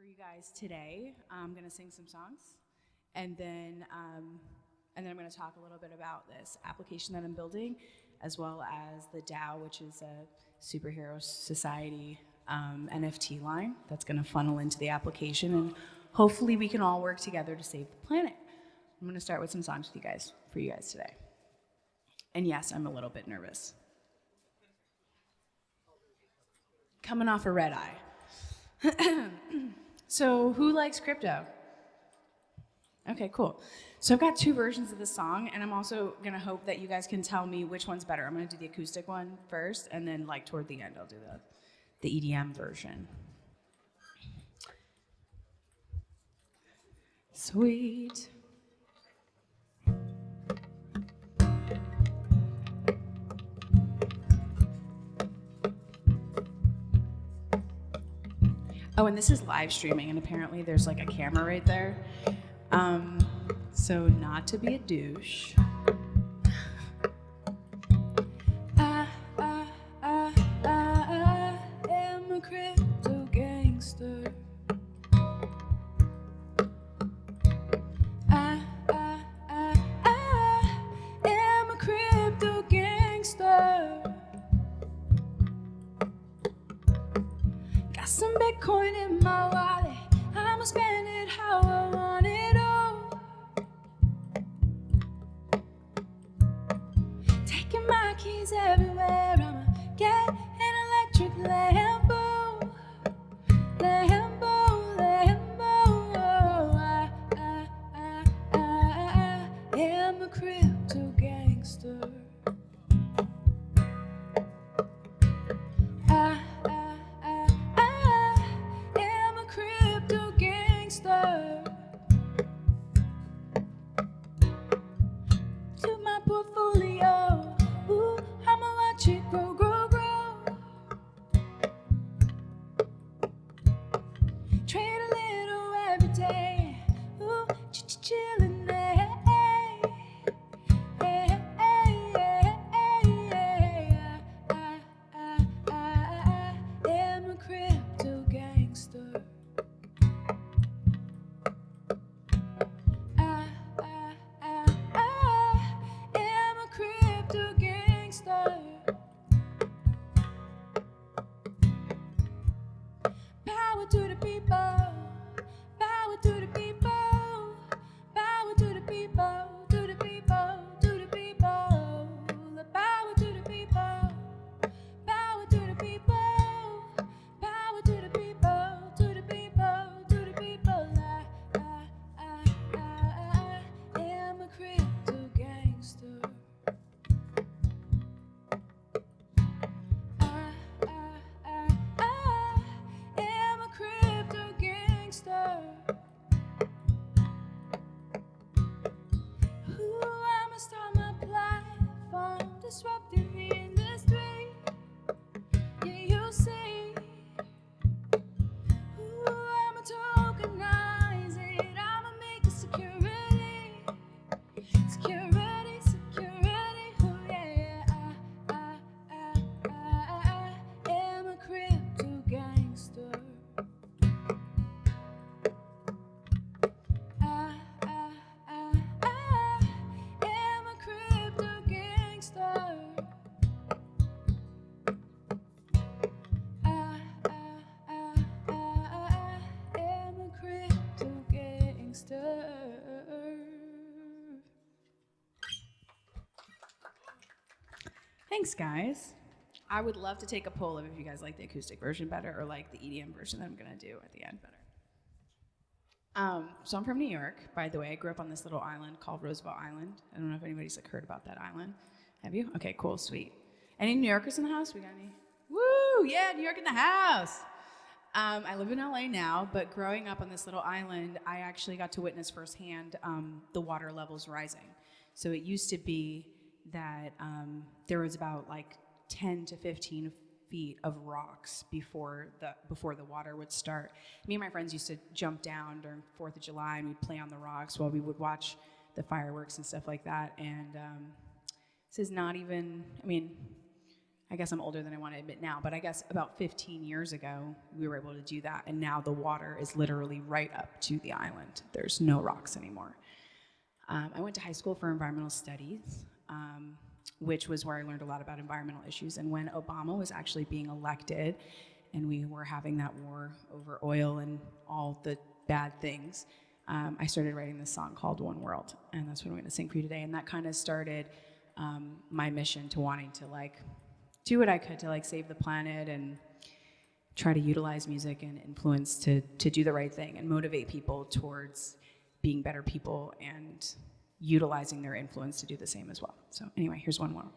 you guys today. I'm going to sing some songs, and then I'm going to talk a little bit about this application that I'm building, as well as the DAO, which is a superhero society NFT line that's going to funnel into the application, and hopefully we can all work together to save the planet. I'm going to start with some songs with you guys, for you guys today. And yes, I'm a little bit nervous. Coming off a red eye. So who likes crypto? Okay, cool. So I've got two versions of the song, and I'm also gonna hope that you guys can tell me which one's better. I'm gonna do the acoustic one first, and then like toward the end, I'll do the EDM version. Sweet. Oh, and this is live streaming, and apparently there's like a camera right there. So not to be a douche. I am a crypto gangster. I am a crypto gangster. Got some Bitcoin in my wallet. I'ma spend it how I want it all. Taking my keys everywhere. I'ma get an electric Lambo. Lambo, Lambo. I am a crypto gangster. I am a crypto gangster. To my portfolio, ooh, I'ma watch it grow, grow, grow. Trade a little every day, ooh, chillin' there. I am a crypto gangster. I am a crypto gangster. Power to the people. Power to the people. Power to the people. To the people. To the people. The power to the people. Power to the people. Power to the people. To the people. To the people. I am a crypto gangster. I am a crypto gangster. Ooh, I'ma start my platform, disrupting the industry. Yeah, you'll see. Ooh, I'ma tokenize it. I'ma make it security. Security, security. Oh yeah. I am a crypto gangster. I am a crypto gangster. I am a crypto gangster. Thanks, guys. I would love to take a poll of if you guys like the acoustic version better or like the EDM version that I'm gonna do at the end better. So I'm from New York, by the way. I grew up on this little island called Roosevelt Island. I don't know if anybody's like heard about that island. Have you? Okay, cool, sweet. Any New Yorkers in the house? We got any? Woo! Yeah, New York in the house. I live in LA now, but growing up on this little island, I actually got to witness firsthand the water levels rising. So it used to be that there was about like 10 to 15 feet of rocks before the water would start. Me and my friends used to jump down during 4th of July, and we'd play on the rocks while we would watch the fireworks and stuff like that. And this is not even, I I guess I'm older than I want to admit now, but I guess about 15 years ago, we were able to do that. And now the water is literally right up to the island. There's no rocks anymore. I went to high school for environmental studies, which was where I learned a lot about environmental issues. And when Obama was actually being elected, and we were having that war over oil and all the bad things, I started writing this song called One World. And that's what I'm going to sing for you today. And that kind of started my mission to wanting to do what I could to save the planet and try to utilize music and influence to do the right thing and motivate people towards being better people and utilizing their influence to do the same as well. So anyway, here's One World.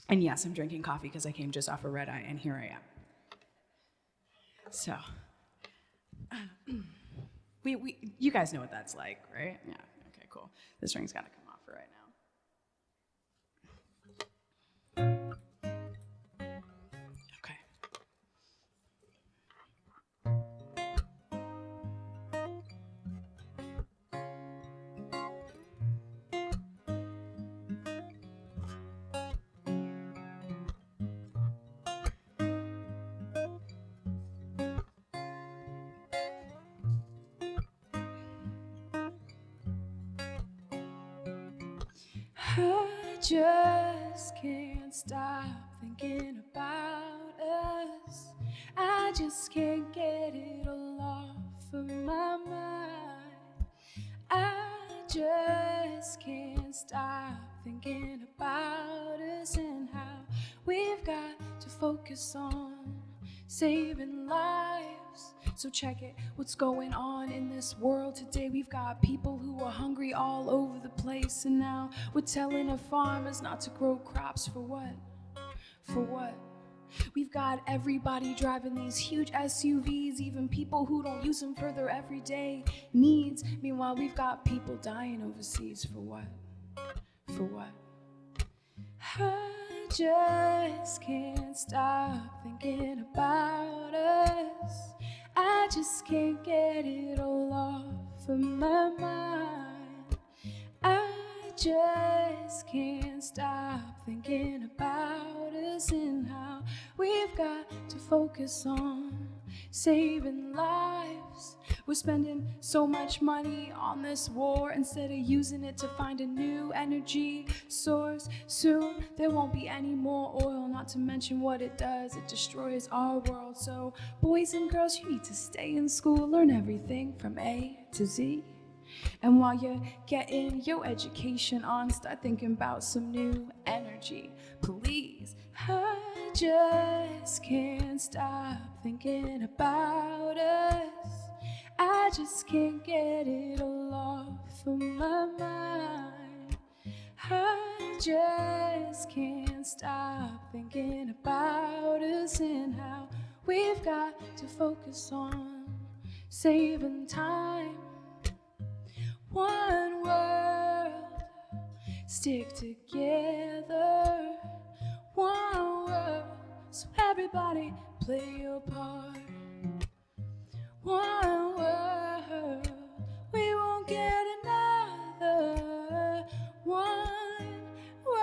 And yes, I'm drinking coffee because I came just off a red eye, and here I am. So, you guys know what that's like, right? Yeah, okay, cool. This ring's gotta come off for right now. Okay. I just can't stop thinking about us. I just can't get it all off of my mind. I just can't stop thinking about us and how we've got to focus on saving lives. So check it, what's going on in this world today? We've got people who are hungry all over the place, and now we're telling our farmers not to grow crops for what? For what? We've got everybody driving these huge SUVs, even people who don't use them for their everyday needs. Meanwhile, we've got people dying overseas for what? For what? I just can't stop thinking about us. I just can't get it all off of my mind. I just can't stop thinking about us and how we've got to focus on saving lives. We're spending so much money on this war instead of using it to find a new energy source. Soon there won't be any more oil, not to mention what it does. It destroys our world. So boys and girls, you need to stay in school, learn everything from A to Z. And while you're getting your education on, start thinking about some new energy, please. I just can't stop thinking about us. I just can't get it all off of my mind. I just can't stop thinking about us and how we've got to focus on saving time. One world, stick together. One world, so everybody play your part. One world, we won't get another. One world.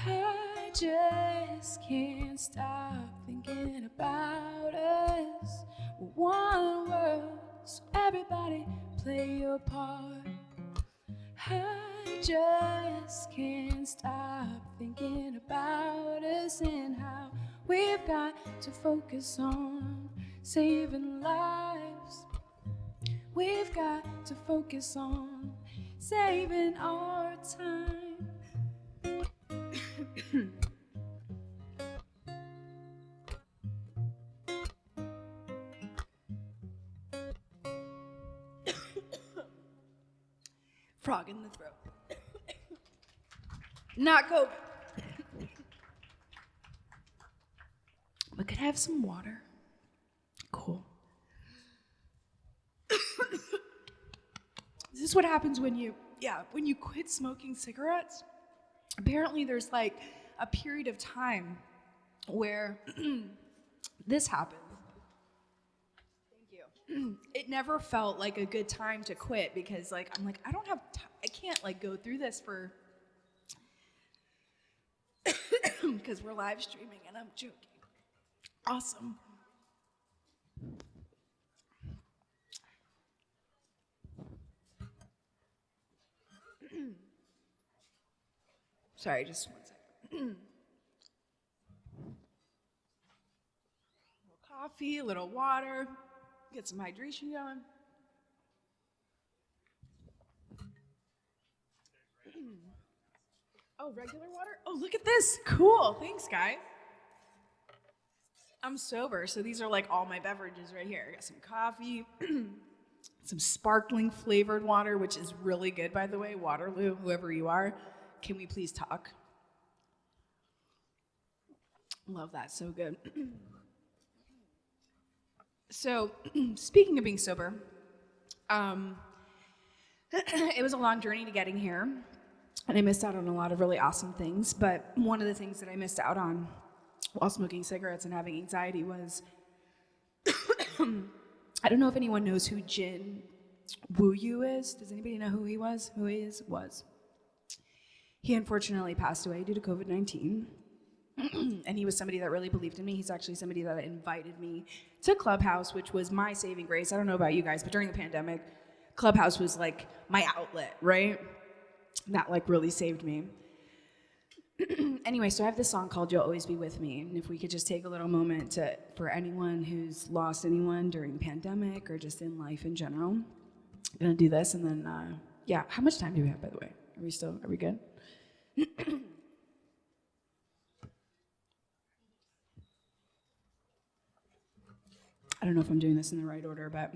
I just can't stop thinking about us. One world, so everybody play your part. I just can't stop thinking about us and how we've got to focus on saving lives. We've got to focus on saving our time. Frog in the throat. Not COVID. But could I have some water? Cool. This is what happens when you quit smoking cigarettes. Apparently there's like a period of time where this happened. Thank you. It never felt like a good time to quit because like I'm like I don't have I can't like go through this for because we're live streaming and I'm joking. Awesome. Sorry, just 1 second. A little coffee, a little water, get some hydration going. Oh, regular water? Oh, look at this. Cool. Thanks, guys. I'm sober, so these are like all my beverages right here. I got some coffee, some sparkling flavored water, which is really good, by the way. Waterloo, whoever you are, can we please talk? Love that, so good. So, speaking of being sober, it was a long journey to getting here, and I missed out on a lot of really awesome things, but one of the things that I missed out on while smoking cigarettes and having anxiety was, I don't know if anyone knows who Jin Woo-Yu is. Does anybody know who he was? Who he is? Was. He unfortunately passed away due to COVID-19. And he was somebody that really believed in me. He's actually somebody that invited me to Clubhouse, which was my saving grace. I don't know about you guys, but during the pandemic, Clubhouse was like my outlet, right? That like really saved me. Anyway, so I have this song called You'll Always Be With Me. And if we could just take a little moment for anyone who's lost anyone during the pandemic or just in life in general. I'm gonna do this and then, yeah. How much time do we have, by the way? Are we good? I don't know if I'm doing this in the right order, but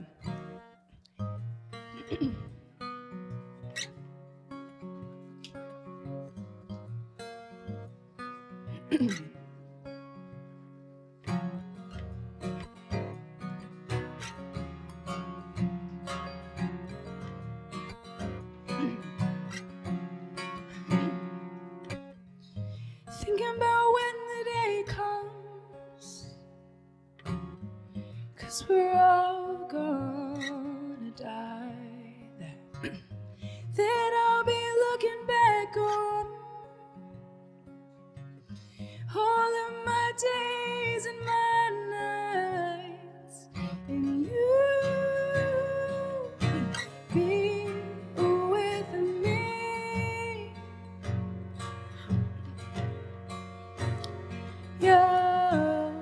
thinking about when the day comes, 'cause we're all gonna die. Then I'll be looking back on all of my days and my nights, and you be with me. You'll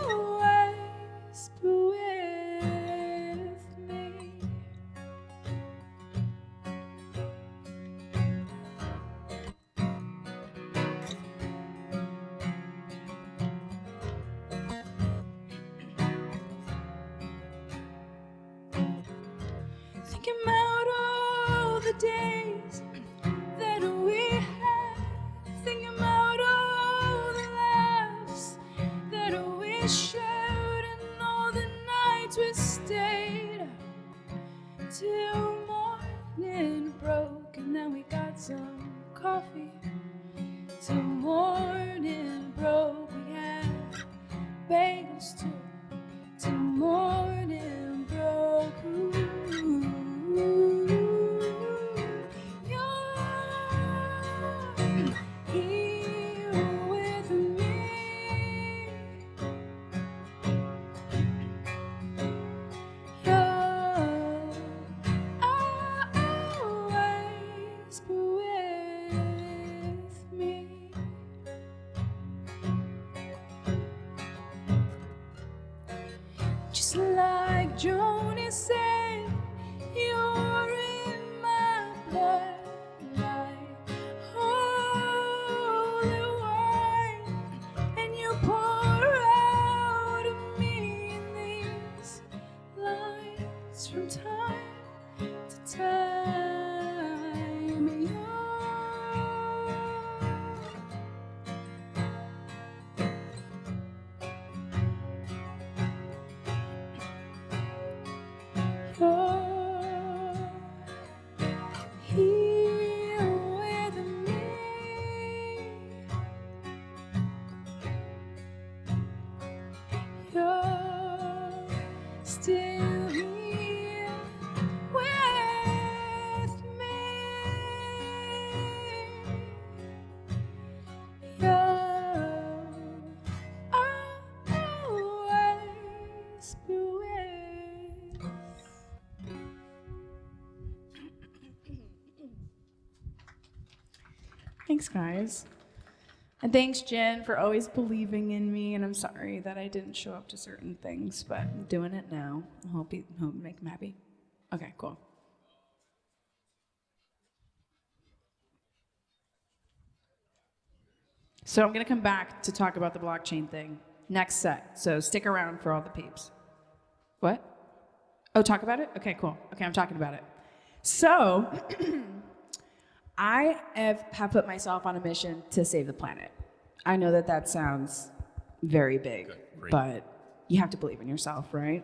always be with me. Thinking about all the days that we had, thinking about all the laughs that we shared, and all the nights we stayed till morning broke, and then we got some coffee till morning broke. We had bagels too till morning broke. Ooh. You're here with me. You'll always be with me. Just like Joni said, you're in my blood like holy wine, and you pour out of me in these lines from time to time. exploit. Thanks, guys. And thanks, Jen, for always believing in me. And I'm sorry that I didn't show up to certain things, but I'm doing it now. I hope make him happy. Okay, cool. So I'm going to come back to talk about the blockchain thing next set. So stick around for all the peeps. What? Oh, talk about it? Okay, cool. Okay, I'm talking about it. So I have put myself on a mission to save the planet. I know that sounds very big, but you have to believe in yourself, right?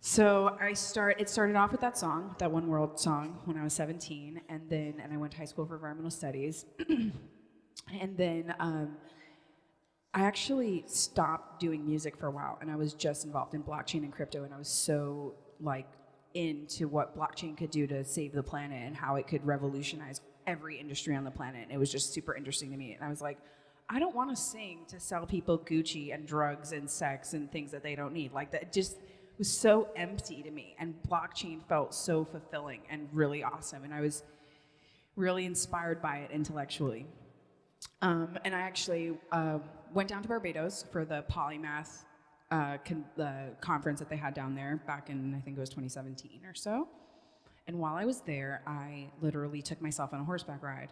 So it started off with that song, that One World song, when I was 17, and I went to high school for environmental studies. And then I actually stopped doing music for a while, and I was just involved in blockchain and crypto, and I was so into what blockchain could do to save the planet and how it could revolutionize every industry on the planet. And it was just super interesting to me. And I was like, I don't want to sing to sell people Gucci and drugs and sex and things that they don't need. That just was so empty to me. And blockchain felt so fulfilling and really awesome. And I was really inspired by it intellectually. And I actually went down to Barbados for the Polymath the conference that they had down there back in, I think it was 2017 or so. And while I was there, I literally took myself on a horseback ride.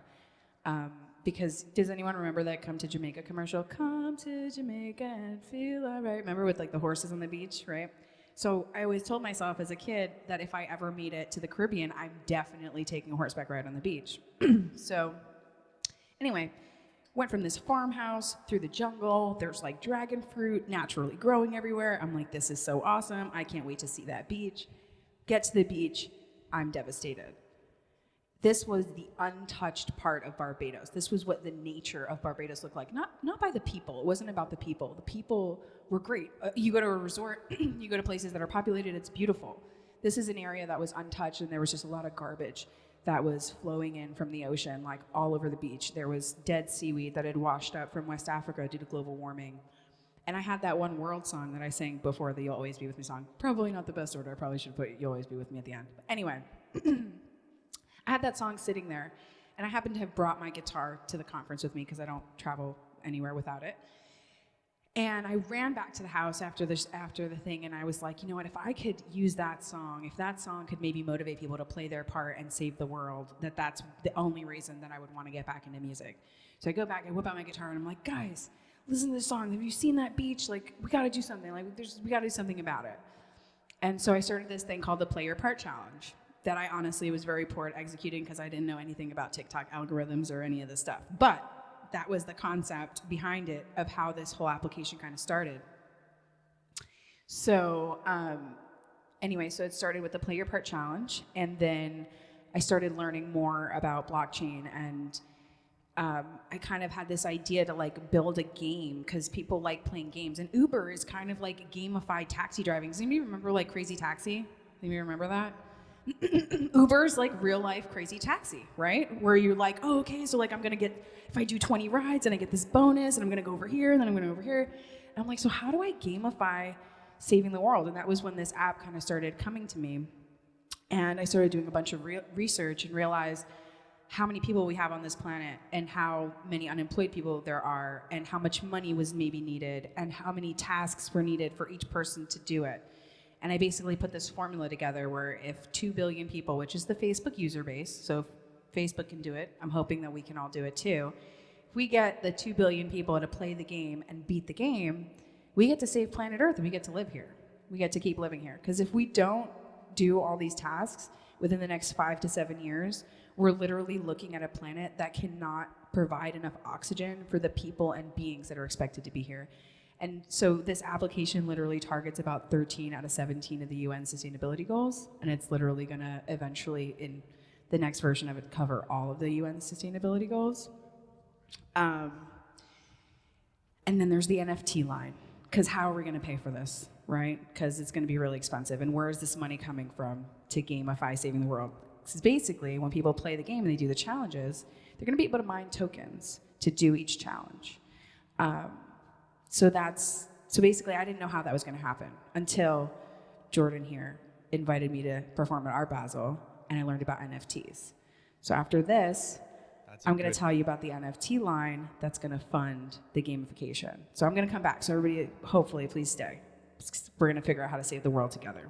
Because does anyone remember that Come to Jamaica commercial? Come to Jamaica and feel all right. Remember with the horses on the beach, right? So I always told myself as a kid that if I ever made it to the Caribbean, I'm definitely taking a horseback ride on the beach. So anyway, went from this farmhouse through the jungle. There's dragon fruit naturally growing everywhere. I'm like, this is so awesome. I can't wait to see that beach. Get to the beach. I'm devastated. This was the untouched part of Barbados. This was what the nature of Barbados looked like. Not by the people. It wasn't about the people. The people were great. You go to a resort, you go to places that are populated, it's beautiful. This is an area that was untouched, and there was just a lot of garbage that was flowing in from the ocean, all over the beach. There was dead seaweed that had washed up from West Africa due to global warming. And I had that One World song that I sang before, the You'll Always Be With Me song. Probably not the best order. I probably should put You'll Always Be With Me at the end. But anyway, I had that song sitting there, and I happened to have brought my guitar to the conference with me because I don't travel anywhere without it. And I ran back to the house after the thing, and I was like, you know what, if I could use that song, if that song could maybe motivate people to play their part and save the world, that's the only reason that I would want to get back into music. So I go back, I whip out my guitar, and I'm like, guys, listen to this song. Have you seen that beach? We got to do something. We got to do something about it. And so I started this thing called the Play Your Part Challenge that I honestly was very poor at executing because I didn't know anything about TikTok algorithms or any of this stuff. But that was the concept behind it of how this whole application kind of started. So anyway, so it started with the Play Your Part Challenge, and then I started learning more about blockchain, and I kind of had this idea to build a game because people like playing games, and Uber is kind of like gamified taxi driving. Does anybody remember Crazy Taxi? Anybody remember that? Uber's real life Crazy Taxi, right? Where you're oh, okay, so I'm gonna get, if I do 20 rides and I get this bonus, and I'm gonna go over here, and then I'm gonna go over here. And I'm like, so how do I gamify saving the world? And that was when this app kind of started coming to me. And I started doing a bunch of research and realized how many people we have on this planet, and how many unemployed people there are, and how much money was maybe needed, and how many tasks were needed for each person to do it. And I basically put this formula together where if 2 billion people, which is the Facebook user base, so if Facebook can do it, I'm hoping that we can all do it too. If we get the 2 billion people to play the game and beat the game, we get to save planet Earth, and we get to live here. We get to keep living here. Because if we don't do all these tasks within the next 5 to 7 years, we're literally looking at a planet that cannot provide enough oxygen for the people and beings that are expected to be here. And so this application literally targets about 13 out of 17 of the UN sustainability goals, and it's literally going to eventually, in the next version of it, cover all of the UN sustainability goals. And then there's the NFT line, because how are we going to pay for this, right? Because it's going to be really expensive, and where is this money coming from to gamify saving the world? Because basically, when people play the game and they do the challenges, they're going to be able to mine tokens to do each challenge. So that's So basically, I didn't know how that was going to happen until Jordan here invited me to perform at Art Basel, and I learned about NFTs. So after this, I'm going to tell you about the NFT line that's going to fund the gamification. So I'm going to come back. So everybody, hopefully, please stay. We're going to figure out how to save the world together.